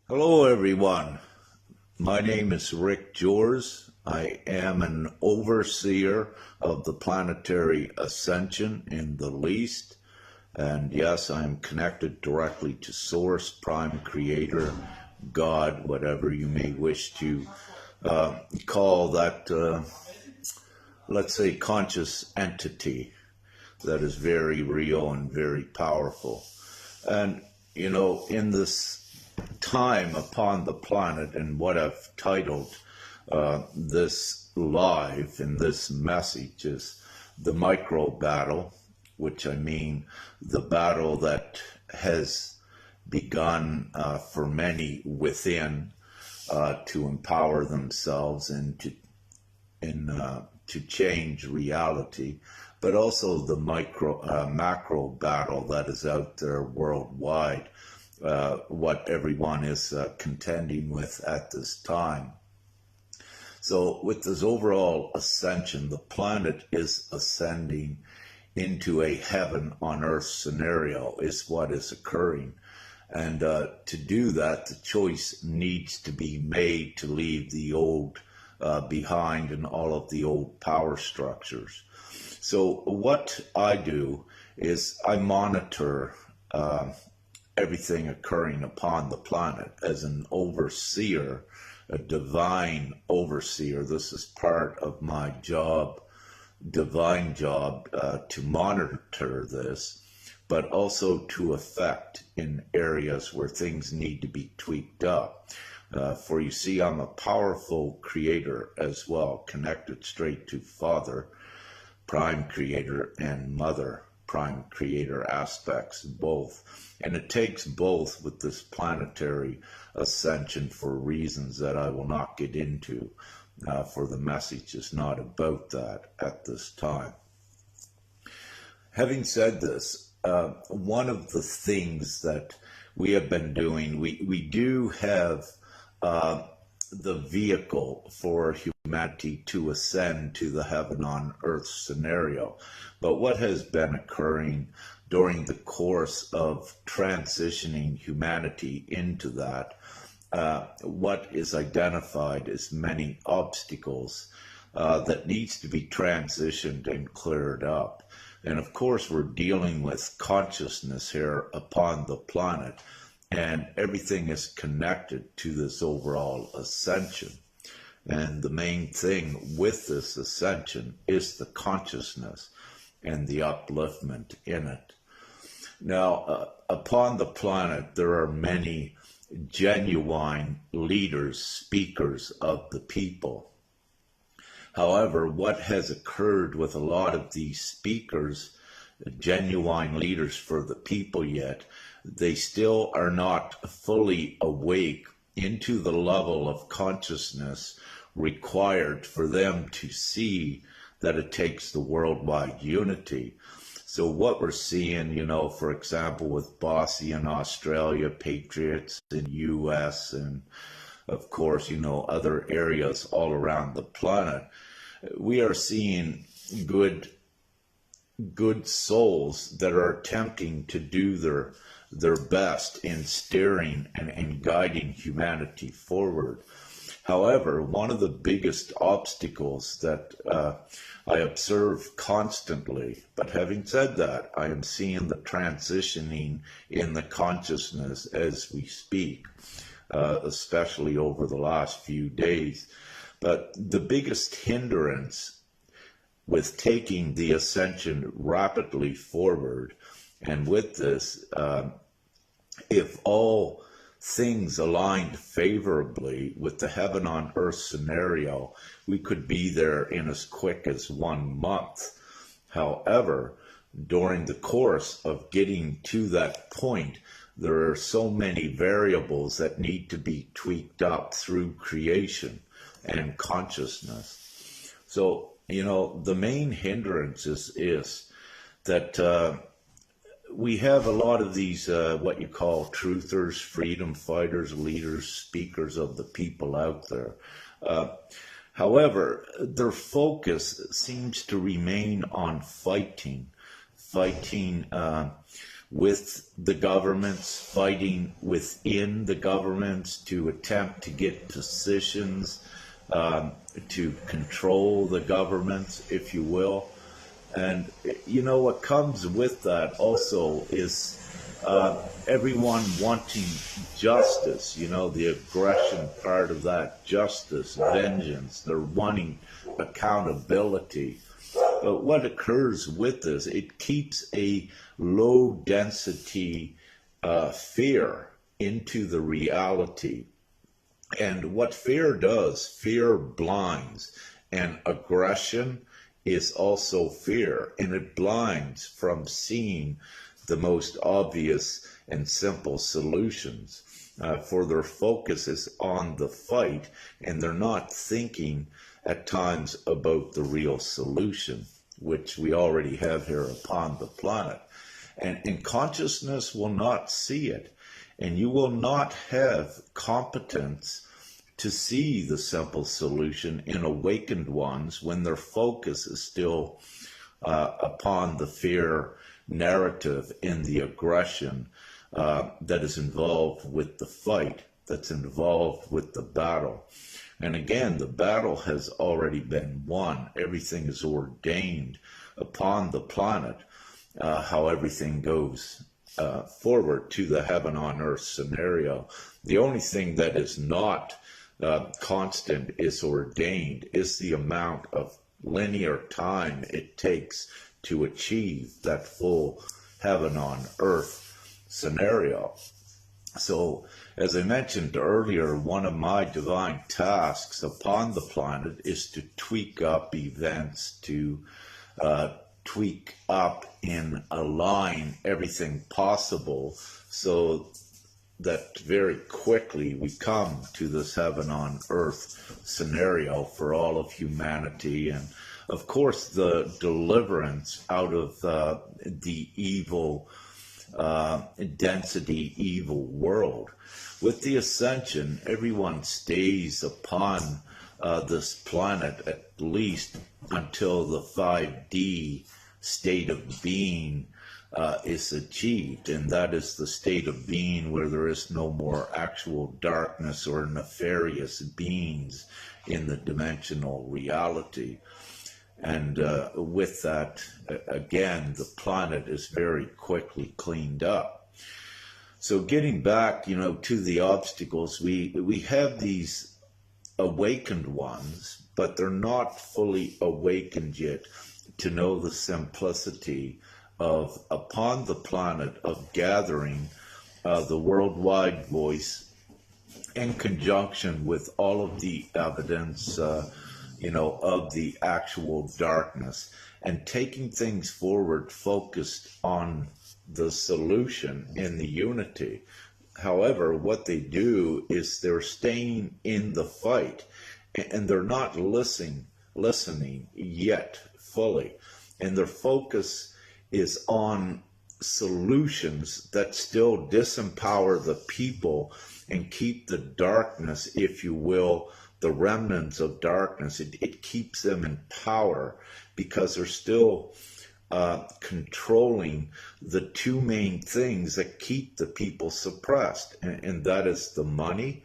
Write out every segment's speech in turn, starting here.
Hello, everyone. My name is Rick Jors. I am an overseer of the planetary Ascension in the Least. And yes, I am connected directly to Source, Prime Creator, God, whatever you may wish to call that, let's say, conscious entity that is very real and very powerful. And, in this time upon the planet, and what I've titled this live in this message is the micro battle, which I mean the battle that has begun for many within to empower themselves and to change reality, but also the macro battle that is out there worldwide, what everyone is contending with at this time. So with this overall ascension, the planet is ascending into a heaven on earth scenario is what is occurring. And to do that, the choice needs to be made to leave the old behind and all of the old power structures. So what I do is I monitor everything occurring upon the planet as an overseer, a divine overseer. This is part of my job, divine job, to monitor this, but also to affect in areas where things need to be tweaked up. For you see, I'm a powerful creator as well, connected straight to Father, Prime Creator, and Mother, Prime Creator aspects, both. And it takes both with this planetary ascension for reasons that I will not get into, for the message is not about that at this time. Having said this, one of the things that we have been doing, we do have the vehicle for humanity to ascend to the heaven on earth scenario. But what has been occurring during the course of transitioning humanity into that, what is identified as many obstacles that needs to be transitioned and cleared up. And of course, we're dealing with consciousness here upon the planet, and everything is connected to this overall ascension. And the main thing with this ascension is the consciousness and the upliftment in it. Now, upon the planet, there are many genuine leaders, speakers of the people. However, what has occurred with a lot of these speakers, genuine leaders for the people yet, they still are not fully awake into the level of consciousness required for them to see that it takes the worldwide unity. So what we're seeing, for example, with Bossy in Australia, Patriots in US, and of course, other areas all around the planet, we are seeing good souls that are attempting to do their best in steering and guiding humanity forward. However, one of the biggest obstacles that I observe constantly, but having said that, I am seeing the transitioning in the consciousness as we speak, especially over the last few days. But the biggest hindrance with taking the ascension rapidly forward, and with this, if all things aligned favorably with the heaven on earth scenario, we could be there in as quick as 1 month. However, during the course of getting to that point, there are so many variables that need to be tweaked up through creation and consciousness. So, the main hindrance is that we have a lot of these, what you call truthers, freedom fighters, leaders, speakers of the people out there. However, their focus seems to remain on fighting with the governments, fighting within the governments to attempt to get decisions, to control the governments, if you will. And, what comes with that also is everyone wanting justice, the aggression part of that, justice, vengeance. They're wanting accountability. But what occurs with this, it keeps a low density fear into the reality. And what fear does, fear blinds, and aggression is also fear, and it blinds from seeing the most obvious and simple solutions. For their focus is on the fight, and they're not thinking at times about the real solution, which we already have here upon the planet. And consciousness will not see it, and you will not have competence to see the simple solution in awakened ones when their focus is still upon the fear narrative and the aggression that is involved with the fight, that's involved with the battle. And again, the battle has already been won. Everything is ordained upon the planet, how everything goes forward to the heaven on earth scenario. The only thing that is not constant, is ordained, is the amount of linear time it takes to achieve that full heaven on earth scenario. So, as I mentioned earlier, one of my divine tasks upon the planet is to tweak up events, to tweak up and align everything possible so that very quickly we come to this heaven on earth scenario for all of humanity, and of course the deliverance out of the evil density evil world. With the Ascension, everyone stays upon this planet at least until the 5D state of being is achieved, and that is the state of being where there is no more actual darkness or nefarious beings in the dimensional reality. And with that, again, the planet is very quickly cleaned up. So getting back, to the obstacles, we have these awakened ones, but they're not fully awakened yet to know the simplicity of, upon the planet, of gathering the worldwide voice in conjunction with all of the evidence, of the actual darkness, and taking things forward focused on the solution in the unity. However, what they do is they're staying in the fight, and they're not listening yet fully, and their focus is on solutions that still disempower the people and keep the darkness, if you will, the remnants of darkness. It keeps them in power because they're still controlling the two main things that keep the people suppressed, and that is the money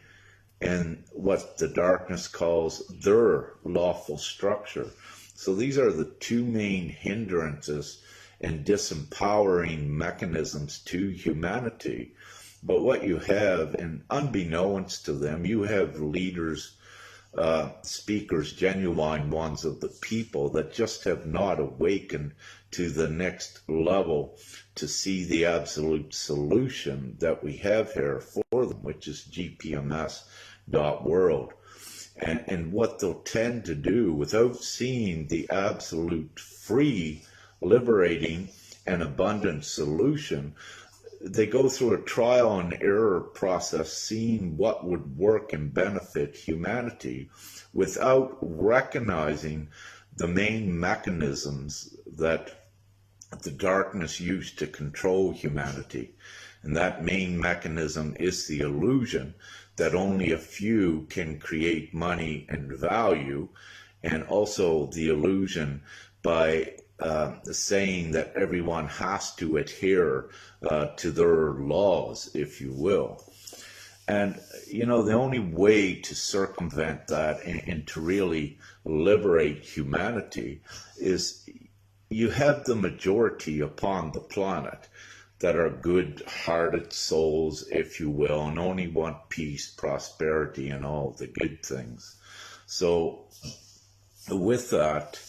and what the darkness calls their lawful structure. So these are the two main hindrances and disempowering mechanisms to humanity. But what you have, and unbeknownst to them, you have leaders, speakers, genuine ones of the people that just have not awakened to the next level to see the absolute solution that we have here for them, which is gpms.world. And what they'll tend to do without seeing the absolute free, liberating, and abundant solution, they go through a trial and error process, seeing what would work and benefit humanity without recognizing the main mechanisms that the darkness used to control humanity. And that main mechanism is the illusion that only a few can create money and value, and also the illusion by saying that everyone has to adhere to their laws, if you will. And, the only way to circumvent that and to really liberate humanity is you have the majority upon the planet that are good-hearted souls, if you will, and only want peace, prosperity, and all the good things. So with that,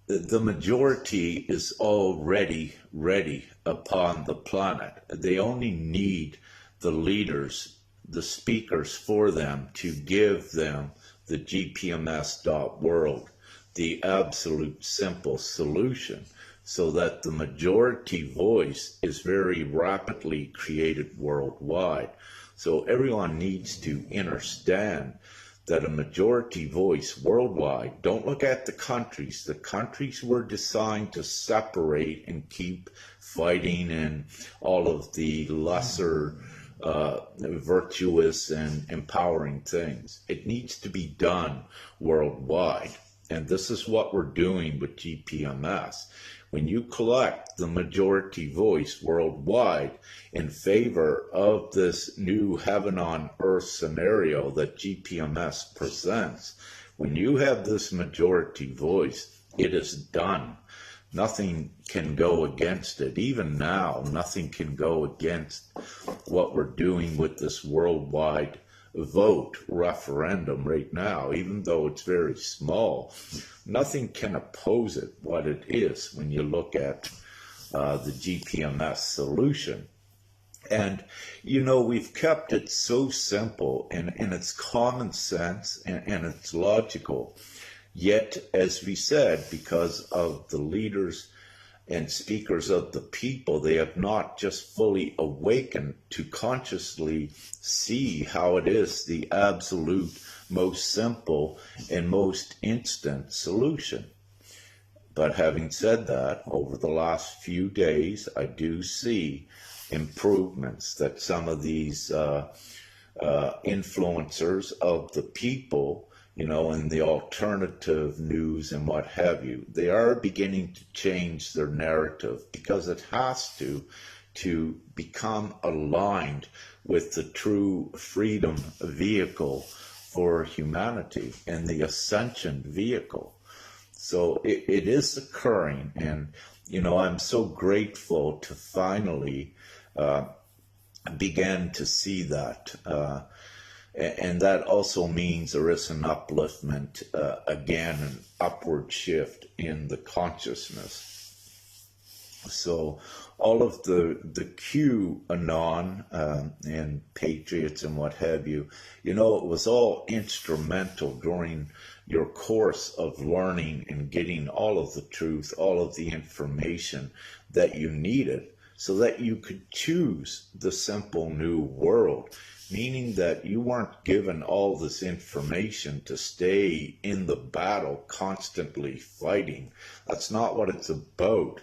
the majority is already ready upon the planet. They only need the leaders, the speakers for them to give them the GPMS.world, the absolute simple solution, so that the majority voice is very rapidly created worldwide. So everyone needs to understand that a majority voice worldwide, don't look at the countries. The countries were designed to separate and keep fighting and all of the lesser virtuous and empowering things. It needs to be done worldwide. And this is what we're doing with GPMS. When you collect the majority voice worldwide in favor of this new heaven on earth scenario that GPMS presents, when you have this majority voice, it is done. Nothing can go against it. Even now, nothing can go against what we're doing with this worldwide vote referendum right now, even though it's very small. Nothing can oppose it, what it is, when you look at the GPMS solution. And, we've kept it so simple, and it's common sense, and it's logical. Yet, as we said, because of the leaders and speakers of the people, they have not just fully awakened to consciously see how it is the absolute most simple and most instant solution. But having said that, over the last few days, I do see improvements that some of these influencers of the people, in the alternative news and what have you, they are beginning to change their narrative, because it has to become aligned with the true freedom vehicle for humanity and the Ascension vehicle. So it is occurring, and I'm so grateful to finally begin to see that. And that also means there is an upliftment, again, an upward shift in the consciousness. So all of the QAnon and Patriots and what have you, it was all instrumental during your course of learning and getting all of the truth, all of the information that you needed so that you could choose the simple new world. Meaning that you weren't given all this information to stay in the battle, constantly fighting. That's not what it's about.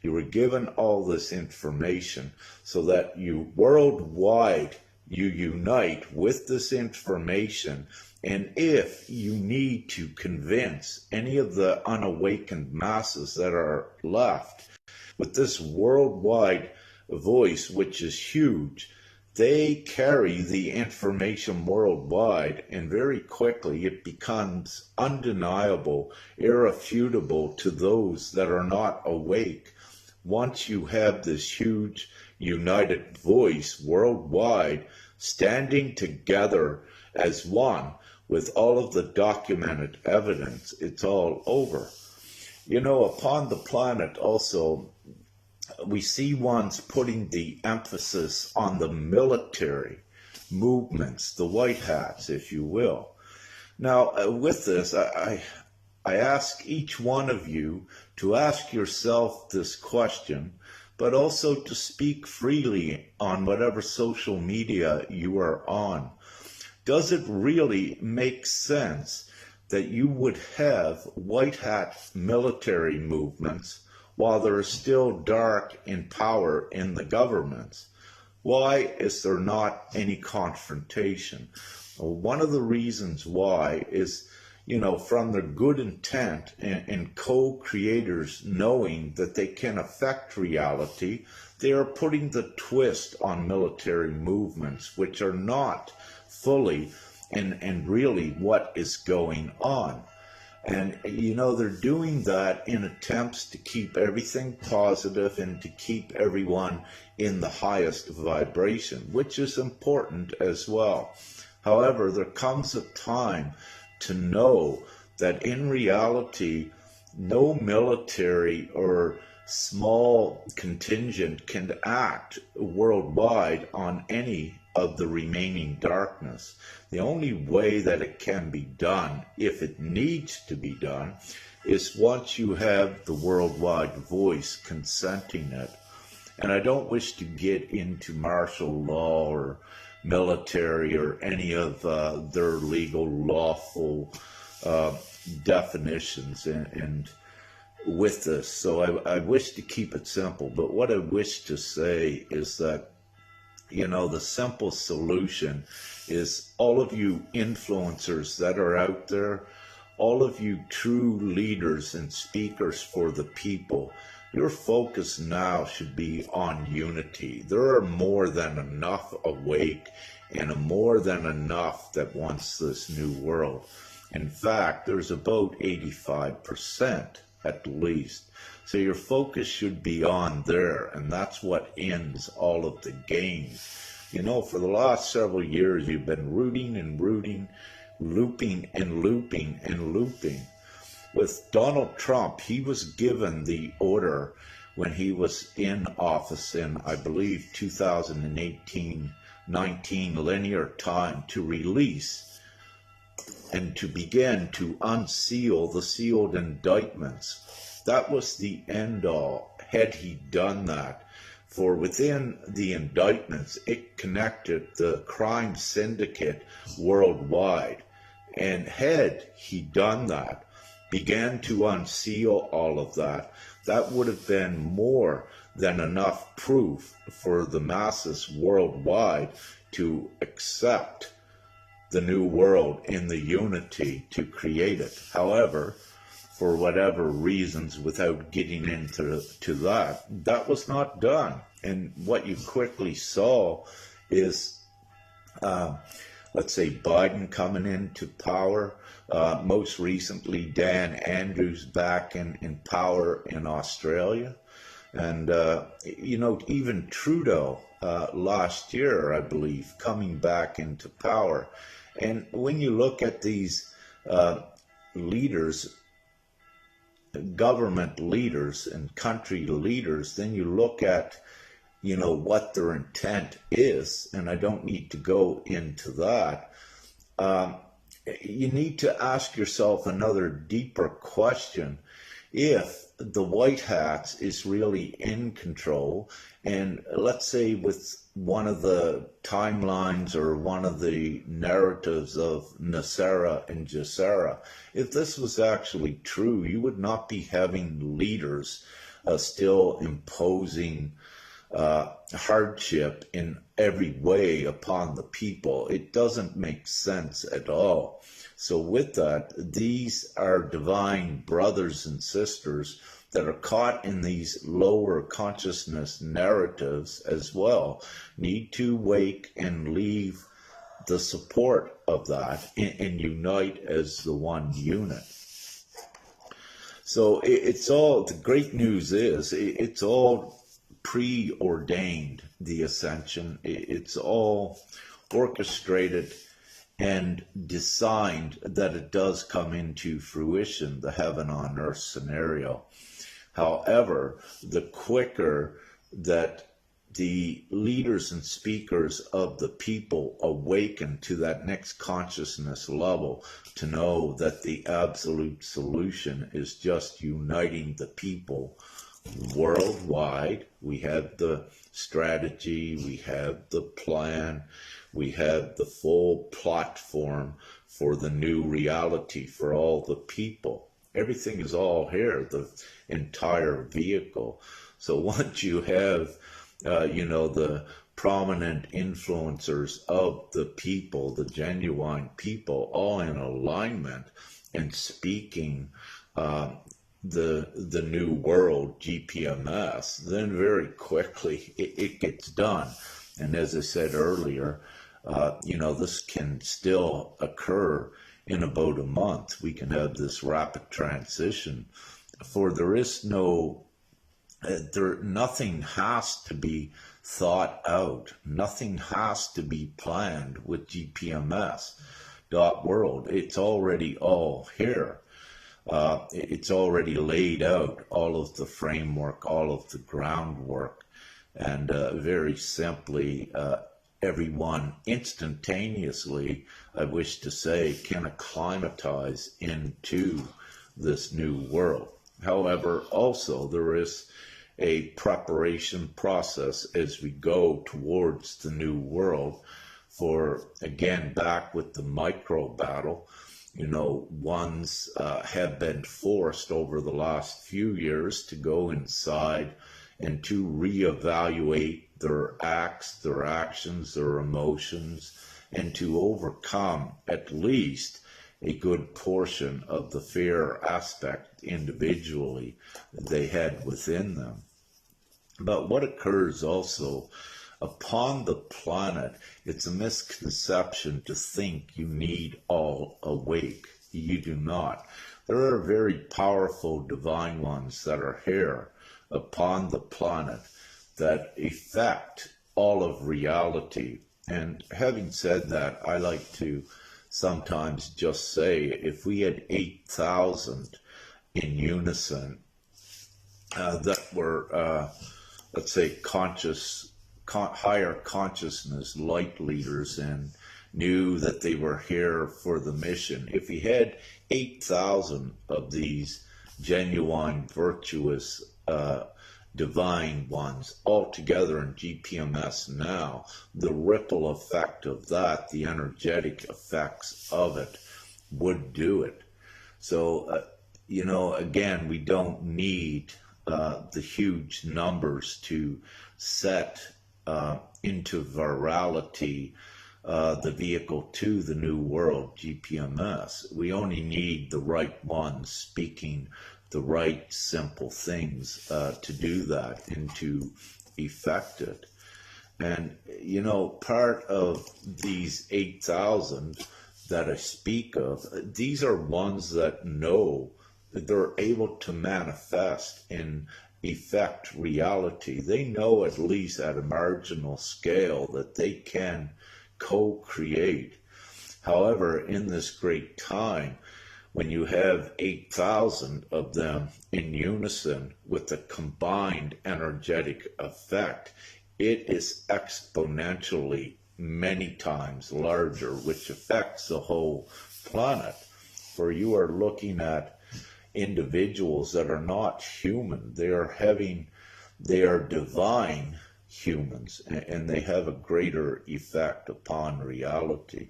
You were given all this information so that you worldwide, you unite with this information. And if you need to convince any of the unawakened masses that are left with this worldwide voice, which is huge, they carry the information worldwide, and very quickly it becomes undeniable, irrefutable to those that are not awake. Once you have this huge united voice worldwide standing together as one with all of the documented evidence, it's all over. Upon the planet also, we see ones putting the emphasis on the military movements, the white hats, if you will. Now, with this, I ask each one of you to ask yourself this question, but also to speak freely on whatever social media you are on. Does it really make sense that you would have white hat military movements while there is still dark in power in the governments? Why is there not any confrontation? Well, one of the reasons why is, from their good intent and co-creators knowing that they can affect reality, they are putting the twist on military movements, which are not fully and really what is going on. And, they're doing that in attempts to keep everything positive and to keep everyone in the highest vibration, which is important as well. However, there comes a time to know that in reality, no military or small contingent can act worldwide on any of the remaining darkness. The only way that it can be done, if it needs to be done, is once you have the worldwide voice consenting it. And I don't wish to get into martial law or military or any of their legal, lawful definitions and with this. So I wish to keep it simple. But what I wish to say is that the simple solution is all of you influencers that are out there, all of you true leaders and speakers for the people, your focus now should be on unity. There are more than enough awake and more than enough that wants this new world. In fact, there's about 85% at least. So your focus should be on there, and that's what ends all of the games. For the last several years, you've been rooting and rooting, looping and looping and looping. With Donald Trump, he was given the order when he was in office in, I believe, 2018-19 linear time to release and to begin to unseal the sealed indictments. That was the end all, had he done that. For within the indictments, it connected the crime syndicate worldwide. And had he done that, began to unseal all of that, that would have been more than enough proof for the masses worldwide to accept the new world in the unity to create it. However, for whatever reasons, without getting into that was not done. And what you quickly saw is, let's say, Biden coming into power, most recently Dan Andrews back in power in Australia, and even Trudeau last year, I believe, coming back into power. And when you look at these leaders, government leaders and country leaders, then you look at what their intent is, and I don't need to go into that. You need to ask yourself another deeper question. If the White Hats is really in control, and let's say with one of the timelines or one of the narratives of Nasara and Jassara, if this was actually true, you would not be having leaders still imposing hardship in every way upon the people. It doesn't make sense at all. So with that, these are divine brothers and sisters that are caught in these lower consciousness narratives as well, need to wake and leave the support of that and unite as the one unit. So it's all, the great news is, it's all preordained, the Ascension. It's all orchestrated and designed that it does come into fruition, the heaven on earth scenario. However, the quicker that the leaders and speakers of the people awaken to that next consciousness level, to know that the absolute solution is just uniting the people worldwide. We have the strategy, we have the plan, we have the full platform for the new reality for all the people. Everything is all here, the entire vehicle. So once you have, the prominent influencers of the people, the genuine people, all in alignment, and speaking the new world, GPMS, then very quickly it gets done. And as I said earlier, this can still occur in about a month. We can have this rapid transition, for there is no, nothing has to be thought out. Nothing has to be planned with GPMS dot world. It's already all here. It's already laid out, all of the framework, all of the groundwork, and very simply, everyone instantaneously, I wish to say, can acclimatize into this new world. However, also there is a preparation process as we go towards the new world. For again, back with the micro battle, ones have been forced over the last few years to go inside and to reevaluate their acts, their actions, their emotions, and to overcome at least a good portion of the fear aspect individually they had within them. But what occurs also upon the planet, it's a misconception to think you need all awake. You do not. There are very powerful divine ones that are here upon the planet that affect all of reality. And having said that, I like to sometimes just say, if we had 8,000 in unison that were, let's say, higher consciousness light leaders and knew that they were here for the mission, if we had 8,000 of these genuine, virtuous, divine ones all together in GPMS now, the ripple effect of that, the energetic effects of it, would do it. So, again, we don't need the huge numbers to set into virality the vehicle to the new world, GPMS. We only need the right ones speaking the right simple things to do that and to effect it. And, part of these 8,000 that I speak of, these are ones that know that they're able to manifest and effect reality. They know, at least at a marginal scale, that they can co-create. However, in this great time, when you have 8,000 of them in unison with a combined energetic effect, it is exponentially many times larger, which affects the whole planet. For you are looking at individuals that are not human. They are divine humans, and they have a greater effect upon reality.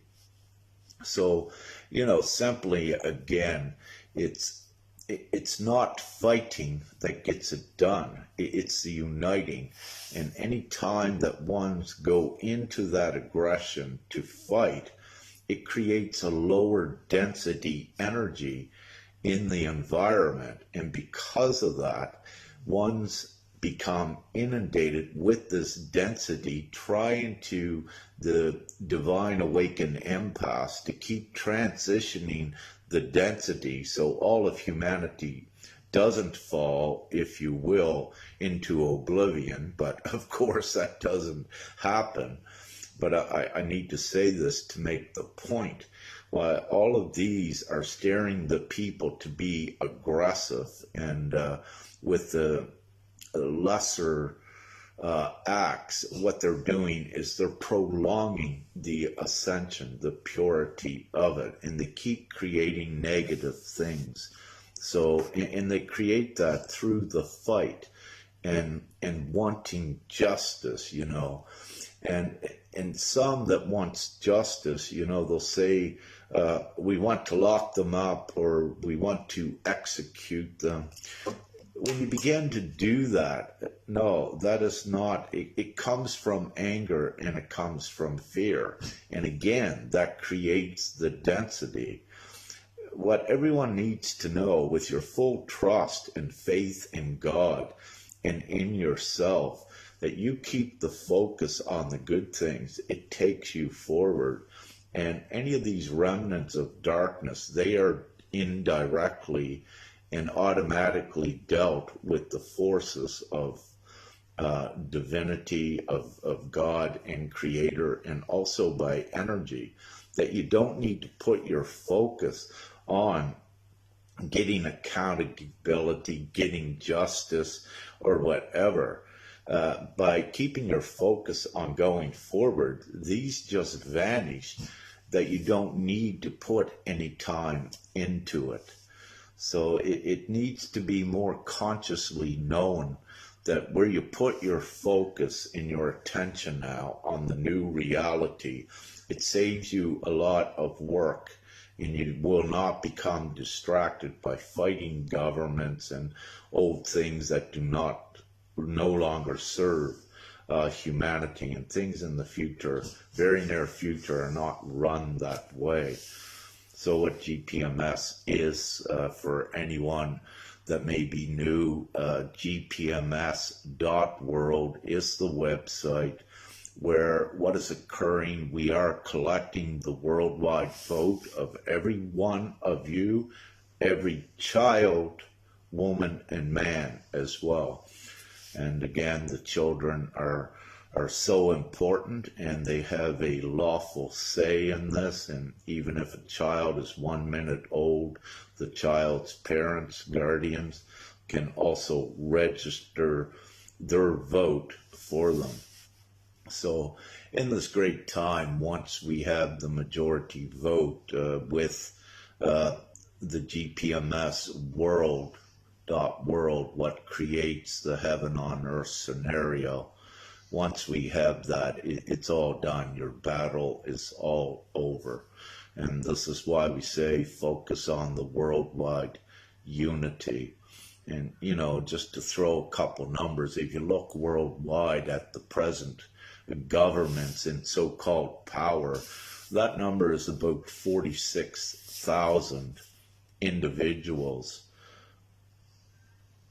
So, simply again, it's not fighting that gets it done. It's the uniting. And any time that ones go into that aggression to fight, it creates a lower density energy in the environment. And because of that, ones become inundated with this density, trying to the divine awakened empaths to keep transitioning the density so all of humanity doesn't fall, if you will, into oblivion. But of course that doesn't happen. But I need to say this to make the point. While all of these are steering the people to be aggressive and with the lesser acts, what they're doing is they're prolonging the ascension, the purity of it, and they keep creating negative things. So, and they create that through the fight and wanting justice, and some that wants justice, they'll say, we want to lock them up or we want to execute them. When you begin to do that, no, that is not, it comes from anger and it comes from fear. And again, that creates the density. what everyone needs to know, with your full trust and faith in God and in yourself, that you keep the focus on the good things, it takes you forward. And any of these remnants of darkness, they are indirectly and automatically dealt with the forces of divinity, of God and Creator, and also by energy, that you don't need to put your focus on getting accountability, getting justice, or whatever. By keeping your focus on going forward, these just vanish, that you don't need to put any time into it. So it needs to be more consciously known that where you put your focus and your attention now on the new reality, it saves you a lot of work, and you will not become distracted by fighting governments and old things that do not no longer serve humanity, and things in the future, very near future, are not run that way. So what GPMS is, for anyone that may be new, gpms.world is the website where what is occurring, we are collecting the worldwide vote of every one of you, every child, woman, and man as well. And again, the children are so important, and they have a lawful say in this. And even if a child is 1 minute old, the child's parents, guardians, can also register their vote for them. So in this great time, once we have the majority vote with the GPMS world, what creates the heaven on earth scenario, once we have that, it's all done. Your battle is all over. And this is why we say focus on the worldwide unity. And, just to throw a couple numbers, if you look worldwide at the present governments and so-called power, that number is about 46,000 individuals.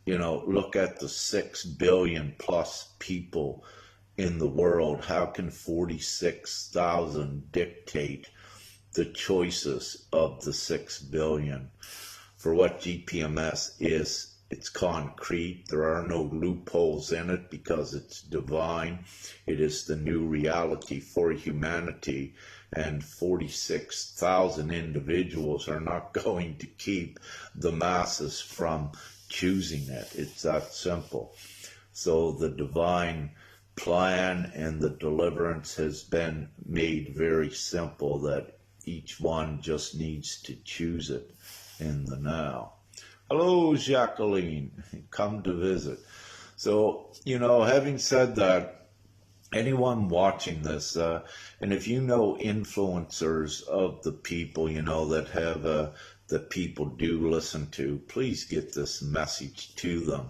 Look at the 6 billion plus people in the world. How can 46,000 dictate the choices of the 6 billion? For what GPMS is, it's concrete. There are no loopholes in it because it's divine. It is the new reality for humanity, and 46,000 individuals are not going to keep the masses from choosing it. It's that simple. So the divine plan and the deliverance has been made very simple, that each one just needs to choose it in the now. Hello, Jacqueline, come to visit. So, having said that, anyone watching this, and if you know influencers of the people, that have that people do listen to, please get this message to them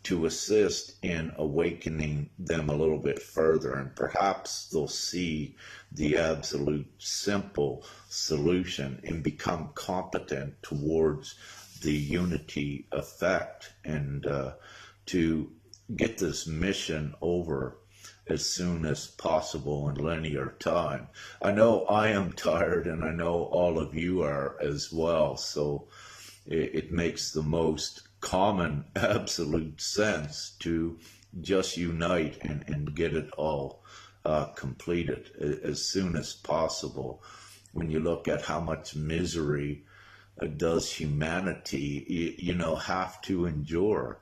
to assist in awakening them a little bit further, and perhaps they'll see the absolute simple solution and become competent towards the unity effect, and to get this mission over as soon as possible in linear time. I know I am tired, and I know all of you are as well, so it makes the most common absolute sense to just unite and get it all completed as soon as possible. When you look at how much misery does humanity, have to endure.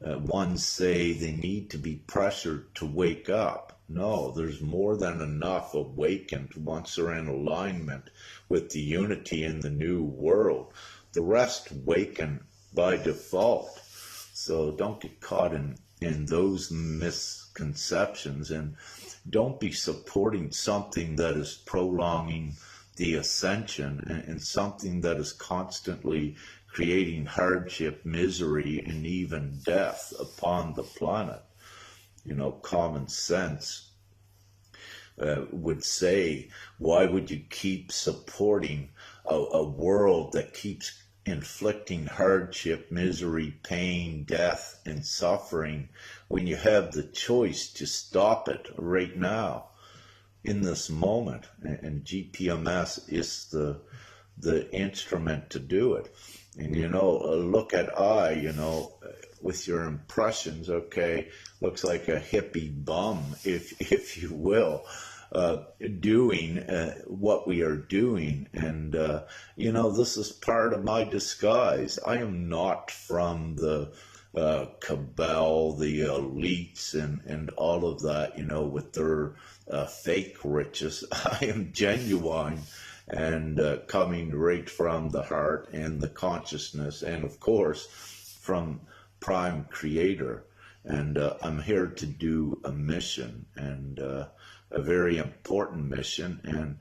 Ones say they need to be pressured to wake up. No, there's more than enough awakened once they're in alignment with the unity in the new world. The rest waken by default. So don't get caught in those misconceptions, and don't be supporting something that is prolonging the ascension and something that is constantly creating hardship, misery, and even death upon the planet. Common sense would say, why would you keep supporting a world that keeps inflicting hardship, misery, pain, death, and suffering, when you have the choice to stop it right now in this moment. And GPMS is the instrument to do it. And look at with your impressions, okay, looks like a hippie bum, if you will, doing what we are doing. And this is part of my disguise. I am not from the cabal, the elites, and all of that, with their fake riches. I am genuine and coming right from the heart and the consciousness, and of course from Prime Creator. And I'm here to do a mission, and a very important mission. And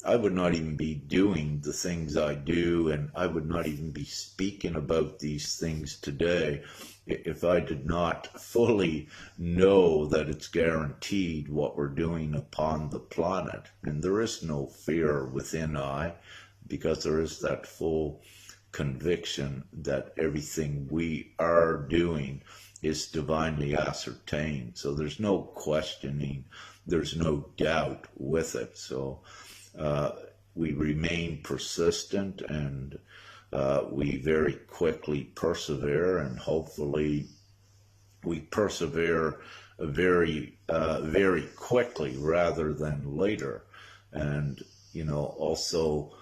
I would not even be doing the things I do, and I would not even be speaking about these things today if I did not fully know that it's guaranteed what we're doing upon the planet. And there is no fear within I, because there is that full conviction that everything we are doing is divinely ascertained. So there's no questioning, there's no doubt with it. So we remain persistent, and we very quickly persevere, and hopefully we persevere very quickly rather than later. And also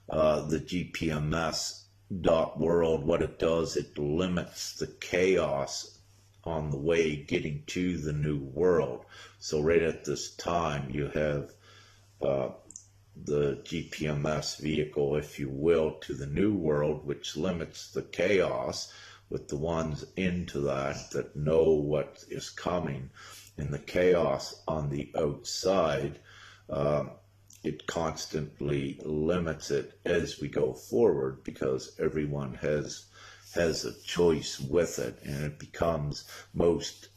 the GPMS world, what it does, it limits the chaos on the way getting to the new world. So right at this time you have the GPMS vehicle, if you will, to the new world, which limits the chaos with the ones into that know what is coming. And the chaos on the outside, it constantly limits it as we go forward, because everyone has a choice with it, and it becomes most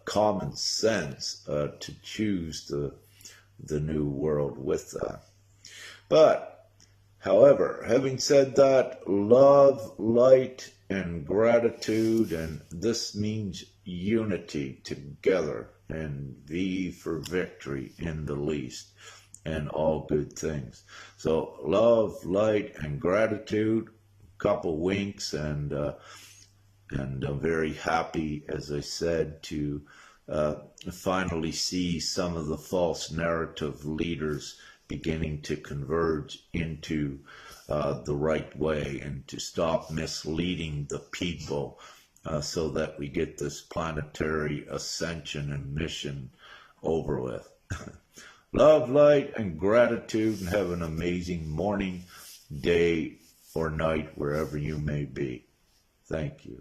common sense to choose the new world with that. But, however, having said that, love, light, and gratitude, and this means unity together, and V for victory in the least, and all good things. So love, light, and gratitude, couple winks, and I'm very happy, as I said, to finally see some of the false narrative leaders beginning to converge into the right way, and to stop misleading the people, so that we get this planetary ascension and mission over with. Love, light, and gratitude, and have an amazing morning, day, or night, wherever you may be. Thank you.